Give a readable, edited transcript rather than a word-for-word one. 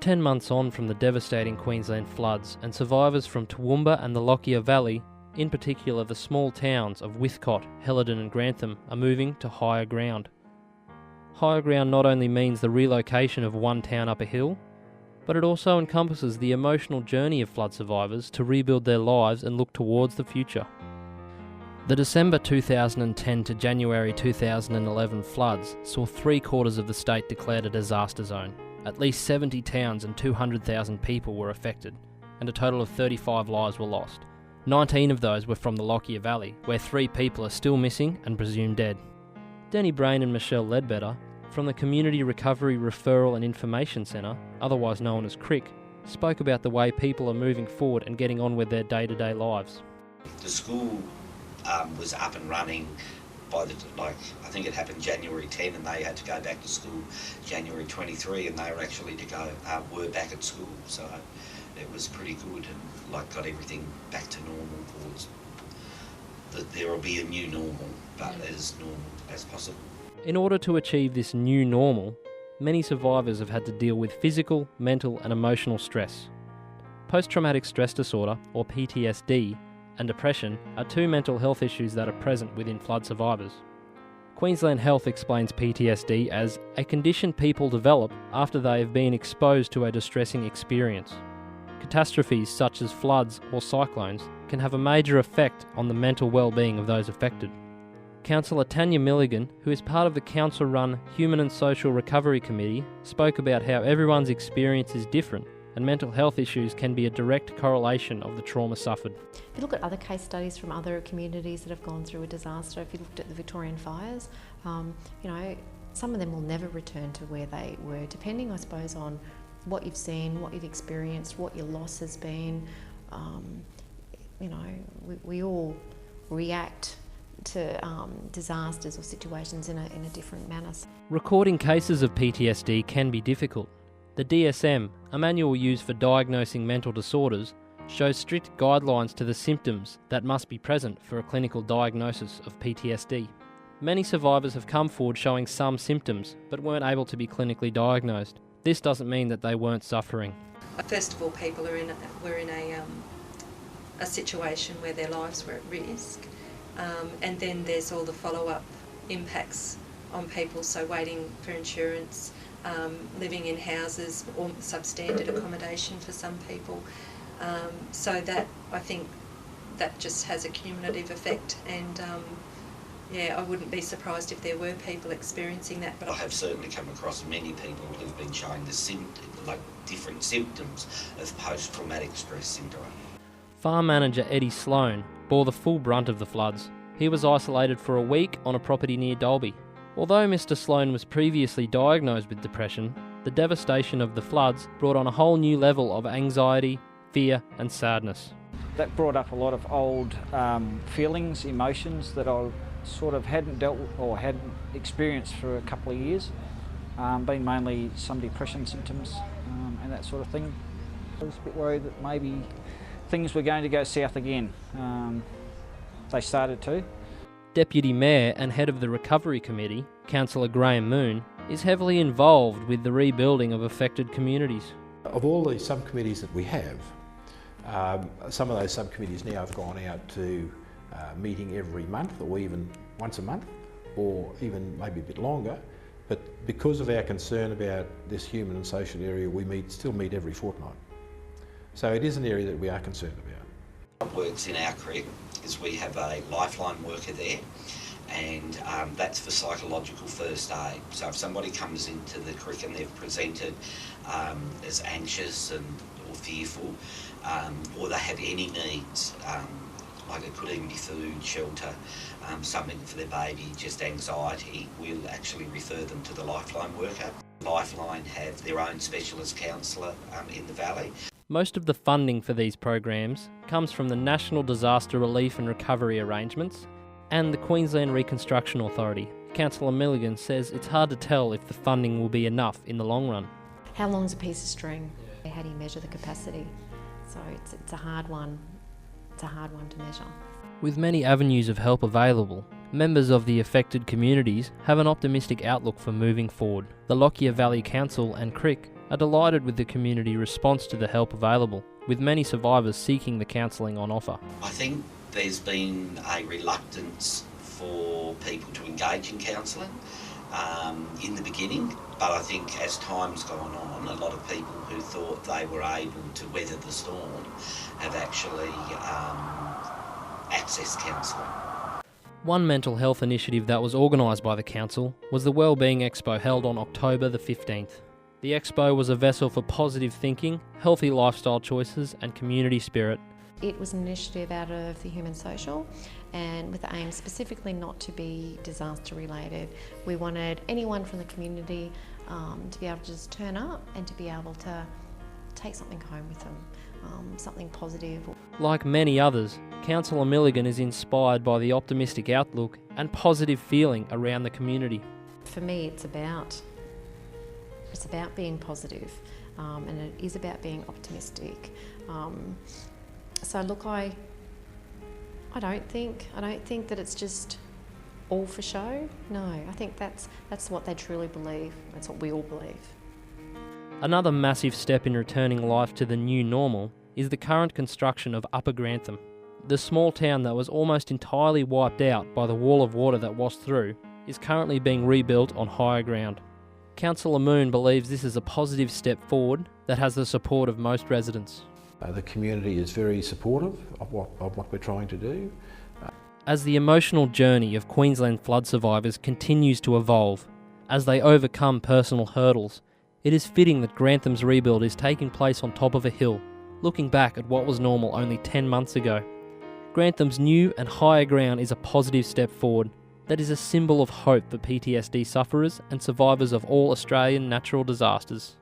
10 months on from the devastating Queensland floods, and survivors from Toowoomba and the Lockyer Valley, in particular the small towns of Withcott, Helidon and Grantham, are moving to higher ground. Higher ground not only means the relocation of one town up a hill, but it also encompasses the emotional journey of flood survivors to rebuild their lives and look towards the future. The December 2010 to January 2011 floods saw 3/4 of the state declared a disaster zone. At least 70 towns and 200,000 people were affected, and a total of 35 lives were lost. 19 of those were from the Lockyer Valley, where 3 people are still missing and presumed dead. Denny Brain and Michelle Ledbetter, from the Community Recovery Referral and Information Centre, otherwise known as CRIC, spoke about the way people are moving forward and getting on with their day-to-day lives. The school was up and running by I think it happened January 10, and they had to go back to school January 23, and they were actually were back at school. So it was pretty good, and got everything back to normal. There will be a new normal, but as normal as possible. In order to achieve this new normal, many survivors have had to deal with physical, mental and emotional stress. Post-traumatic stress disorder, or PTSD, and depression are 2 mental health issues that are present within flood survivors. Queensland Health explains PTSD as a condition people develop after they have been exposed to a distressing experience. Catastrophes such as floods or cyclones can have a major effect on the mental well-being of those affected. Councillor Tanya Milligan, who is part of the council-run Human and Social Recovery Committee, spoke about how everyone's experience is different, and mental health issues can be a direct correlation of the trauma suffered. If you look at other case studies from other communities that have gone through a disaster, if you looked at the Victorian fires, some of them will never return to where they were, depending, I suppose, on what you've seen, what you've experienced, what your loss has been. We all react to disasters or situations in a different manner. Recording cases of PTSD can be difficult. The DSM, a manual used for diagnosing mental disorders, shows strict guidelines to the symptoms that must be present for a clinical diagnosis of PTSD. Many survivors have come forward showing some symptoms, but weren't able to be clinically diagnosed. This doesn't mean that they weren't suffering. First of all, people were in a situation where their lives were at risk, and then there's all the follow-up impacts on people, so waiting for insurance, living in houses or substandard accommodation for some people. So that, I think, that just has a cumulative effect, and I wouldn't be surprised if there were people experiencing that. But I have certainly come across many people who have been showing different symptoms of post-traumatic stress syndrome. Farm manager Eddie Sloan bore the full brunt of the floods. He was isolated for a week on a property near Dalby. Although Mr. Sloan was previously diagnosed with depression, the devastation of the floods brought on a whole new level of anxiety, fear and sadness. That brought up a lot of old feelings, emotions that I sort of hadn't dealt with or hadn't experienced for a couple of years. Been mainly some depression symptoms and that sort of thing. I was a bit worried that maybe things were going to go south again. They started to. Deputy Mayor and head of the Recovery Committee, Councillor Graham Moon, is heavily involved with the rebuilding of affected communities. Of all the subcommittees that we have, some of those subcommittees now have gone out to meeting every month or even once a month or even maybe a bit longer, but because of our concern about this human and social area, we still meet every fortnight. So it is an area that we are concerned about. What works in our creek is we have a lifeline worker there, and that's for psychological first aid. So if somebody comes into the creek and they've presented as anxious or fearful, or they have any needs, like it could even be food, shelter, something for their baby, just anxiety, we'll actually refer them to the lifeline worker. Lifeline have their own specialist counsellor in the valley. Most of the funding for these programs comes from the National Disaster Relief and Recovery Arrangements and the Queensland Reconstruction Authority. Councillor Milligan says it's hard to tell if the funding will be enough in the long run. How long's a piece of string? How do you measure the capacity? So it's a hard one. It's a hard one to measure. With many avenues of help available, members of the affected communities have an optimistic outlook for moving forward. The Lockyer Valley Council and CRIC are delighted with the community response to the help available, with many survivors seeking the counselling on offer. I think there's been a reluctance for people to engage in counselling in the beginning, but I think as time's gone on, a lot of people who thought they were able to weather the storm have actually accessed counselling. One mental health initiative that was organised by the council was the Wellbeing Expo held on October the 15th. The expo was a vessel for positive thinking, healthy lifestyle choices and community spirit. It was an initiative out of the Human Social, and with the aim specifically not to be disaster related. We wanted anyone from the community to be able to just turn up and to be able to take something home with them, something positive. Like many others, Councillor Milligan is inspired by the optimistic outlook and positive feeling around the community. For me, it's about being positive, and it is about being optimistic. So look, I don't think that it's just all for show. No, I think that's what they truly believe. That's what we all believe. Another massive step in returning life to the new normal is the current construction of Upper Grantham. The small town that was almost entirely wiped out by the wall of water that washed through is currently being rebuilt on higher ground. Councillor Moon believes this is a positive step forward that has the support of most residents. The community is very supportive of what we're trying to do. As the emotional journey of Queensland flood survivors continues to evolve, as they overcome personal hurdles, it is fitting that Grantham's rebuild is taking place on top of a hill, looking back at what was normal only 10 months ago. Grantham's new and higher ground is a positive step forward that is a symbol of hope for PTSD sufferers and survivors of all Australian natural disasters.